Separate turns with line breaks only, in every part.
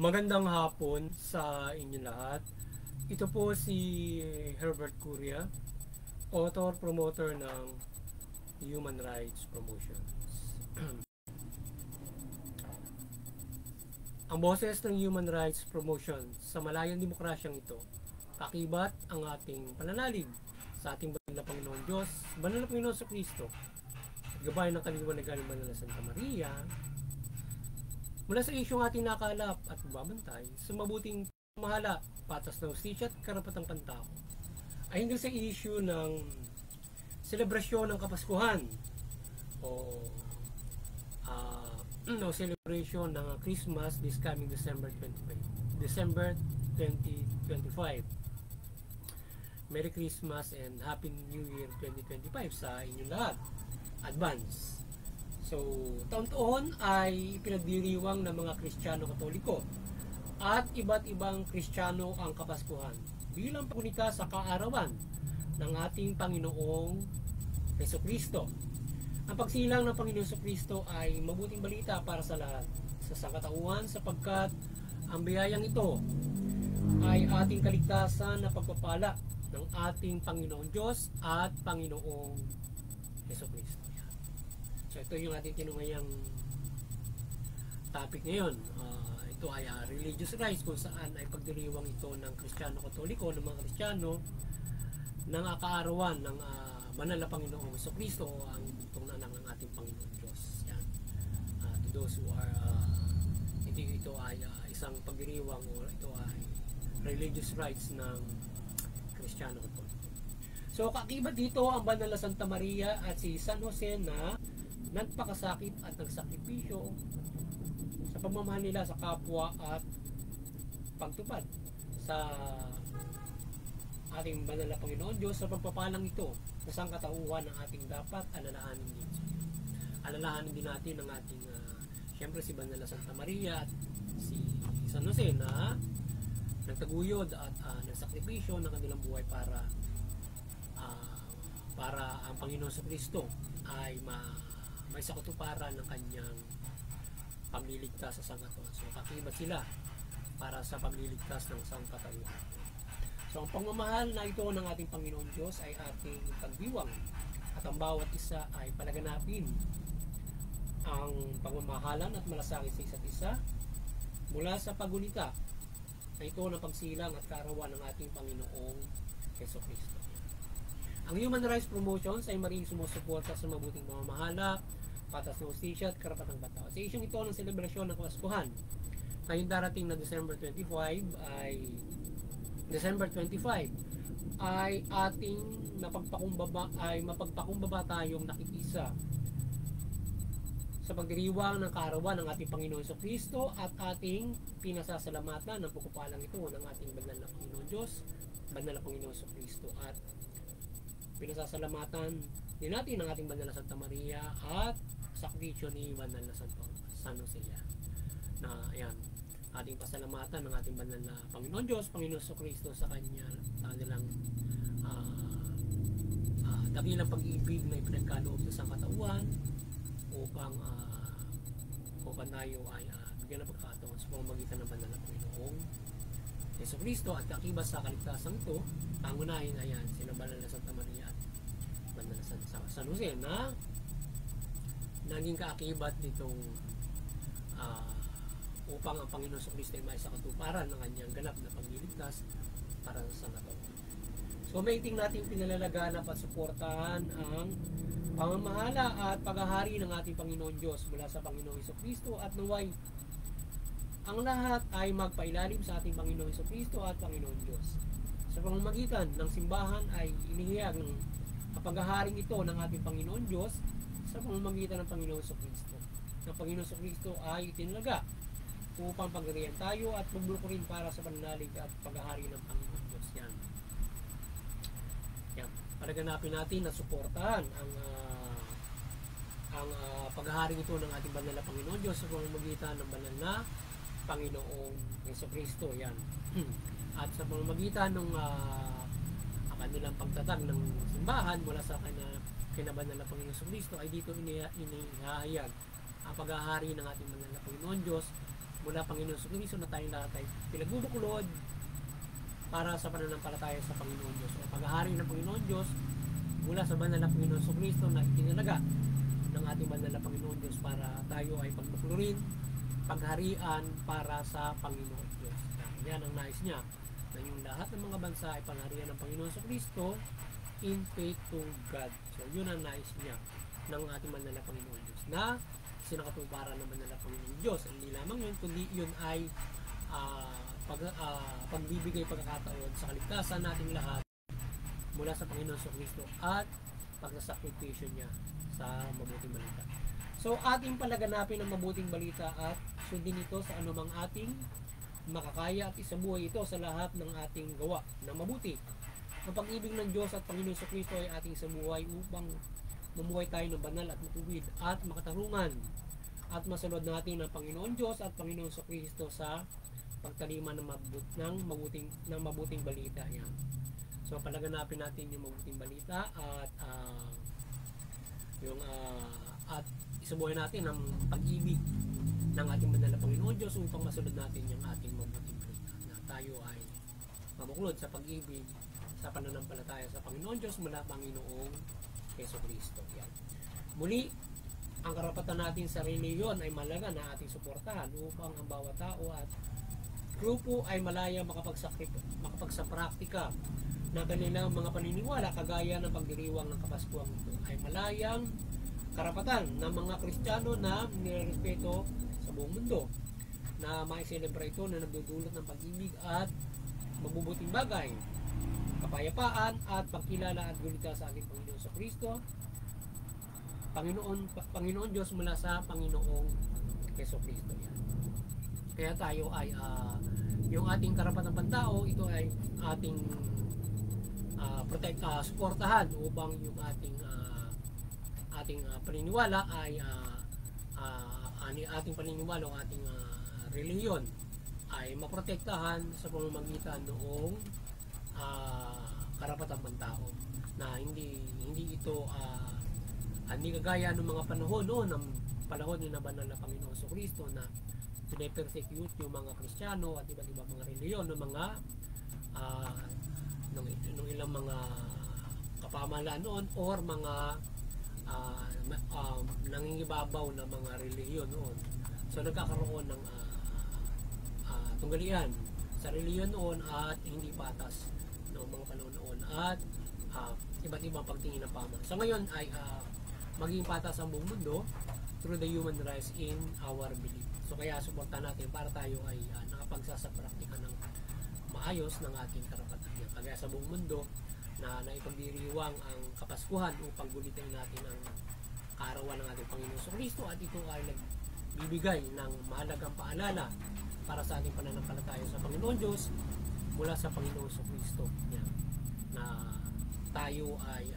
Magandang hapon sa inyo lahat. Ito po si Herbert Curia, author, promoter ng Human Rights Promotions. Ang boses ng Human Rights Promotion sa malayang demokrasyang ito, kakibat ang ating pananalig sa ating banal na Panginoon Diyos, banal na Panginoon sa Kristo, at gabay ng kaliwanagan ng banal na Santa Maria, mula sa isyong ating nakalap at babantay sa mabuting mahala, patas na hustisya at karapatang pantao, ay hindi sa issue ng selebrasyon ng Kapaskuhan o celebration ng Christmas this coming December 2025. Merry Christmas and Happy New Year 2025 sa inyong lahat. Advance. So, taon-taon ay pinagdiriwang ng mga Kristiyano Katoliko at iba't ibang Kristiyano ang Kapaskuhan bilang pagunita sa kaarawan ng ating Panginoong Jesucristo. Ang pagsilang ng Panginoong Jesucristo ay mabuting balita para sa lahat sa sangkatauhan sapagkat ang biyayang ito ay ating kaligtasan na pagpapala ng ating Panginoong Diyos at Panginoong Jesucristo. So ito yung ating tinungayang topic ngayon. Ito ay religious rights, kung saan ay pagdiriwang ito ng Kristiyano Katoliko, ng mga Kristiyano ng kaarawan ng banal na Panginoong Jesucristo o ang bugtong na ng ating Panginoong Diyos. Yan. To those who are hindi ito ay isang pagdiriwang o ito ay religious rights ng Kristiyano Katoliko. So kakibat dito ang banal na Santa Maria at si San Jose na nagpakasakit at nagsakripisyo sa pagmamahal nila sa kapwa at pagtupad sa ating banal na Panginoon Diyos sa pagpapalang ito sa sangkatauhan ng ating dapat alalahanin din. Alalahanin din natin ang ating siyempre si Banal na Santa Maria at si San Jose na nagtaguyod at nagsakripisyo ng kanilang buhay para ang Panginoon sa Kristo ay may sakatuparan ng kanyang pagliligtas sa sangkatauhan. So kakibat sila para sa pagliligtas ng sangkatauhan. So ang pagmamahal na ito ng ating Panginoon Diyos ay ating pagdiwang at ang bawat isa ay palaganapin ang pagmamahalan at malasakit sa isa't isa mula sa pagunita na ito ng pagsilang at kaarawan ng ating Panginoong Jesucristo. Ang Human Rights Promotions ay maring sumusuporta sa mabuting pamamahala, patas na hustisya at karapatang bataw. Sa isyong ito ng selebrasyon ng Kapaskuhan, ngayong darating na December 25 ay ating mapagpakumbaba tayong nakikisa sa pagdiriwang ng kaarawan ng ating Panginoon sa Kristo at ating pinasasalamatan ng pagpapalang ito ng ating banal na Panginoon Diyos, banal na Panginoon sa Kristo, at pinasasalamatan din natin ang ating banal na Santa Maria at sakripisyo ni banal na San Jose na ayan, ating pasalamatan ng ating banal na Panginoon Diyos, Panginoon sa Kristo sa kanilang dakilang pag-ibig na ipinagkaloob sa sangkatauhan upang tayo ay bigyan ng pagkataon sa pamamagitan ng banal na Panginoong Jesucristo at kakibat sa kaligtasan ito. Pangunahin ayan sila banal na Santa Maria at banal na San Jose na naging kaakibat nitong upang ang Panginoon sa Kristo ay may sakatuparan ng kanyang ganap na pagliligtas para sa sangkatauhan. So maiting natin pinalalaganap at suportahan ang pamamahala at paghahari ng ating Panginoon Diyos mula sa Panginoong Jesucristo at naway ang lahat ay magpailalim sa ating Panginoong Jesucristo at Panginoon Diyos. Sa pamamagitan ng simbahan ay inihiyag ng paghaharing ito ng ating Panginoon Diyos sa pamamagitan ng Panginoong Jesucristo. Ang Panginoong Jesucristo ay itinalaga upang pagharihan tayo at magbulukurin para sa pananalig at paghahari ng Panginoon Diyos. Yan. Palaganapin natin na suportahan ang paghaharing ito ng ating banal na Panginoon Diyos sa pamamagitan ng banal na Panginoong Jesucristo. Yan. At sa pamamagitan ng kanilang pagtatag ng simbahan mula sa kinabanal na Panginoong Jesucristo ay dito inihahayag ang paghahari ng ating banal na Panginoon Diyos mula Panginoon sa Kristo na tayong lahat ay pinagbubuklod para sa pananampalataya sa Panginoon Diyos. O paghahari ng Panginoon Diyos mula sa banal na Panginoon sa Kristo na itinalaga ng ating banal na Panginoon Diyos para tayo ay pagbuklurin, pagharian para sa Panginoon Diyos. Yan ang nais niya, na yung lahat ng mga bansa ay pangharian ng Panginoon sa Kristo in faith to God. So yun ang nais niya ng ating banal na Panginoon Diyos, na sinakatuparan ng banal na Panginoon Diyos. Hindi lamang yun, kundi yun ay pagbibigay pagkakataon sa kaligtasan nating lahat mula sa Panginoon sa Kristo at pagsasakripisyo niya sa mabuting balita. So ating palaganapin ang mabuting balita at sundin ito sa anumang ating makakaya at isabuhay ito sa lahat ng ating gawa na mabuti. Ang pag-ibig ng Diyos at Panginoon sa Kristo ay ating isabuhay upang mamuhay tayo ng banal at matuwid at makatarungan at masunod natin ng Panginoon Diyos at Panginoon sa Kristo sa pagtalima ng mabuting balita. Yan. So palaganapin natin yung mabuting balita at at isabuhay natin ang pag-ibig ng ating banal na Panginoon Diyos upang masunod natin yung ating mabuting balita, na tayo ay mabuklod sa pag-ibig sa pananampalataya sa Panginoon Diyos mula Panginoong Jesucristo. Yan. Muli, ang karapatan natin sa reliyon ay malaga na ating suportahan upang ang bawat tao at grupo ay malaya makapagsapraktika na kanilang mga paniniwala kagaya ng pagdiriwang ng Kapaskuhan. Ito ay malayang karapatan ng mga Kristiyano na nirespeto sa buong mundo, na mai-celebrate ito na nagdudulot ng pag-ibig at mabubuting bagay, kapayapaan at pagkilala at gulita sa ating Panginoon sa Kristo, Panginoon Diyos mula sa Panginoong Jesucristo. Yan. Kaya tayo ay yung ating karapatang pantao, ito ay ating suportahan upang yung ating paniniwala ay ating paniniwala o ating reliyon ay maprotektahan sa pamamagitan noong karapatang pantao, na hindi ito hindi kagaya ng mga panahon noon, ng panahon ni banal na Panginoon sa Kristo, na pine-persecute yung mga Kristiyano at iba't ibang mga reliyon ng mga nung ilang mga kapamahalaan noon or mga nangingibabaw na mga reliyon noon. So nagkakaroon ng tunggalian sa reliyon noon at hindi patas noong mga panahon noon at iba't ibang pagtingin ng pama. So ngayon ay maging patas ang buong mundo through the human rights in our belief. So kaya suportahan natin para tayo ay nakapagsasapraktika ng maayos ng ating karapatan. Kaya sa buong mundo na naipagdiriwang ang Kapaskuhan upang gulitin natin ang kaarawan ng ating Panginoon sa Kristo, at ito ay nagbibigay ng mahalagang paalala para sa ating pananampalataya sa Panginoon Diyos mula sa Panginoon sa Kristo. Yan. Na tayo ay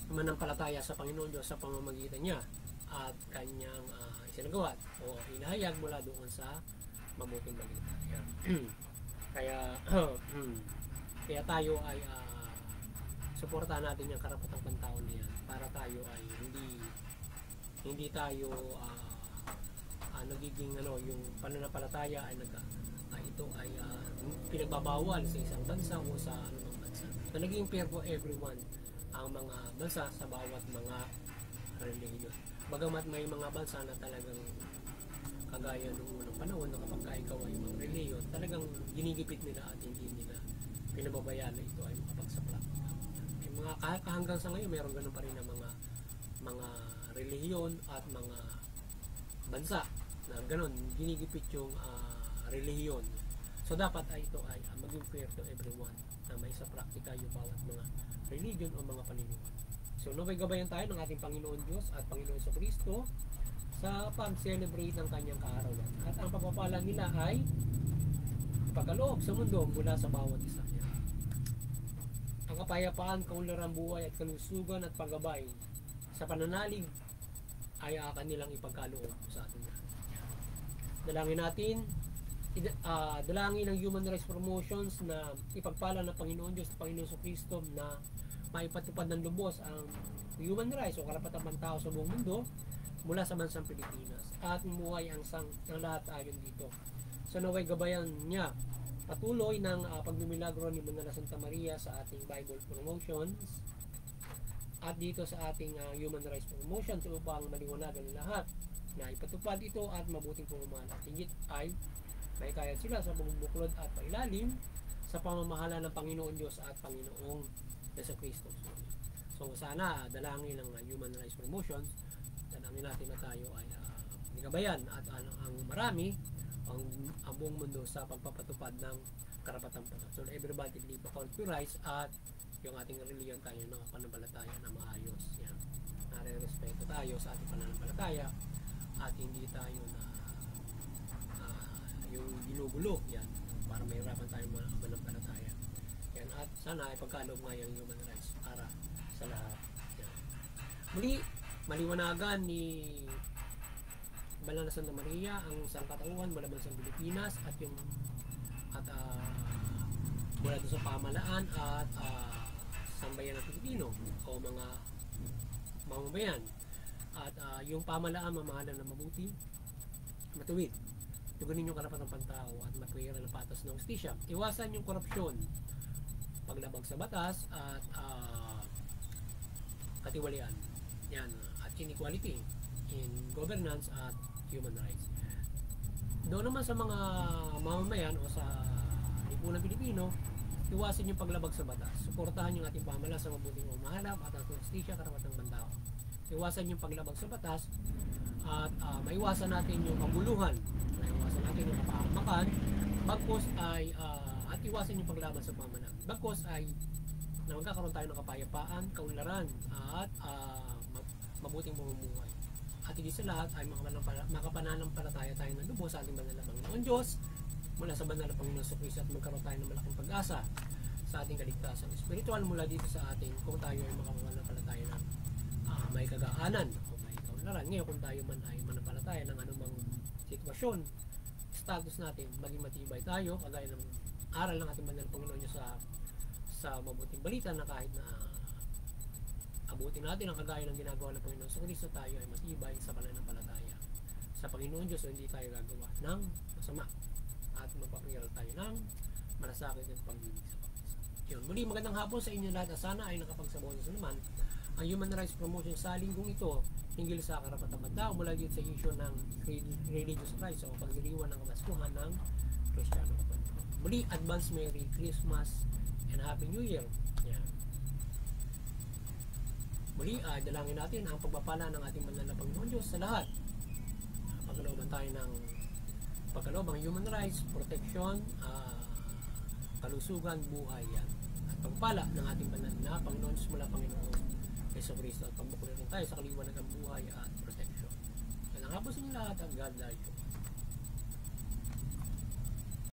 manampalataya sa Panginoon Diyos sa pamamagitan niya at kanyang isinagawa o inahayag mula doon sa mabuting balita. Yan. Kaya tayo ay suportahan natin yung karapatang pantao niyan para tayo ay hindi tayo nagiging yung pananampalataya ay ito ay pinagbabawal sa isang bansa o sa anumang bansa. So naging fair for everyone ang mga bansa sa bawat mga religion. Bagamat may mga bansa na talagang kagaya noong unang panahon na kapag ikaw ay mga reliyon, talagang ginigipit nila at hindi nila pinababayaan na ito ay makapagsapla. Mga hanggang sa ngayon meron ganun pa rin na mga relihiyon at mga bansa na ganun ginigipit yung relihiyon. So dapat ay ito ay maging fair to everyone, na may sa praktika yung bawat mga religion o mga paniniwala. So naway gabayan tayo ng ating Panginoon Diyos at Panginoon sa Kristo sa pag-celebrate ng kanyang kaarawan, at ang pagpapala nila ay pagkaloob sa mundo mula sa bawat isa niya. Ang kapayapaan, kaunlaran buhay at kalusugan at paggabay sa pananalig ay kanilang ipagkaloob sa atin. Dalangin natin, dalangin ng Human Rights Promotions na ipagpala ng Panginoon Diyos at Panginoon sa Kristo na maipatupad ng lubos ang human rights o karapatang pantao sa buong mundo, mula sa bansang Pilipinas at umuhay ang lahat ayon dito. So naway gabayan niya patuloy ng pagmimilagro ni Manala Santa Maria sa ating Bible promotions at dito sa ating human rights promotion upang maliwanagan ng lahat na ipatupad ito at mabuting pamamahala. At higit ay may kaya sila sa bumubuklod at pailalim sa pamamahala ng Panginoon Diyos at Panginoong Jesucristo. So sana dalangin ng human rights promotions, dalangin natin na tayo ay gabayan at ang marami ang buong mundo sa pagpapatupad ng karapatang pala. So everybody live according to rights at yung ating reliyon tayo ng pananampalataya na maayos. Yan. Nare-respeto tayo sa ating pananampalataya at hindi tayo na yung ginugulo. Yan. Para mahirapan tayo mananampalataya. Yan. At sana ay pagkaloob nga yung human rights para sa lahat. Yan. Muli, maliwanagan ni Manala Santa Maria ang sangkatauhan mula bansang Pilipinas at yung mula doon sa pamalaan at sambayan ng Pilipino o mga mamamayan at yung pamalaan mamahalan ng mabuti, matuwid, tugunin yung karapatang pantao at matwiran ng patas ng hustisya, iwasan yung korupsyon, paglabag sa batas at katiwalian, yan, at inequality in governance at human rights. Doon naman sa mga mamamayan o sa lipunang Pilipino, iwasan yung paglabag sa batas. Suportahan yung ating pamahalaan sa mabuting pamahalaan at ang hustisya, karapatang pantao. Iwasan yung paglabag sa batas at maiwasan natin yung kabuluhan, maiwasan natin yung kapahamakan, bagkos ay at iwasan yung paglaban sa pamahalaan. Bagkos ay na magkakaroon tayo ng kapayapaan, kaunlaran at mabuting pamumuhay. At higit sa lahat ay makapananampalataya tayo ng lubos sa ating banal na Panginoon Diyos mula sa banal na Panginoon Jesucristo at magkaroon tayo ng malaking pag-asa sa ating kaligtasan spiritual mula dito sa ating kung tayo ay makapananampalataya ng may kagaanan o may kaunlaran. Ngayon kung tayo man ay manampalataya ng anumang sitwasyon, status natin, maging matibay tayo kagaya ng aral ng ating banal na Panginoon Diyos sa mabuting balita na kahit na abutin natin ang kagaya ng ginagawa ng Panginoon sa Kristo, tayo ay matibay sa pananampalataya sa Panginoon Diyos, so hindi tayo gagawa ng masama at magpapagiral tayo ng malasakit at pag-ibig sa pag-isa. Yun, muli magandang hapon sa inyo lahat at sana ay nakapagsabaw sa naman ang human rights promotion sa linggong ito hinggil sa karapatang pantao mula dito sa issue ng religious rights o pagdiriwan ng kamaskuhan ng Kristiyano. Muli, advance Merry Christmas and Happy New Year. Yan. Muli, dalangin natin ang pagpapala ng ating banal na Panginoon Diyos sa lahat. Pagkalooban tayo ng pagkaloob ang human rights, protection, kalusugan, buhay yan. At pagpala ng ating banal na Panginoon Diyos mula Panginoon Jesucristo at pagbukulan rin tayo sa kaliwanag ng buhay at protection. Yan ang hapos sa inyo lahat at God bless you.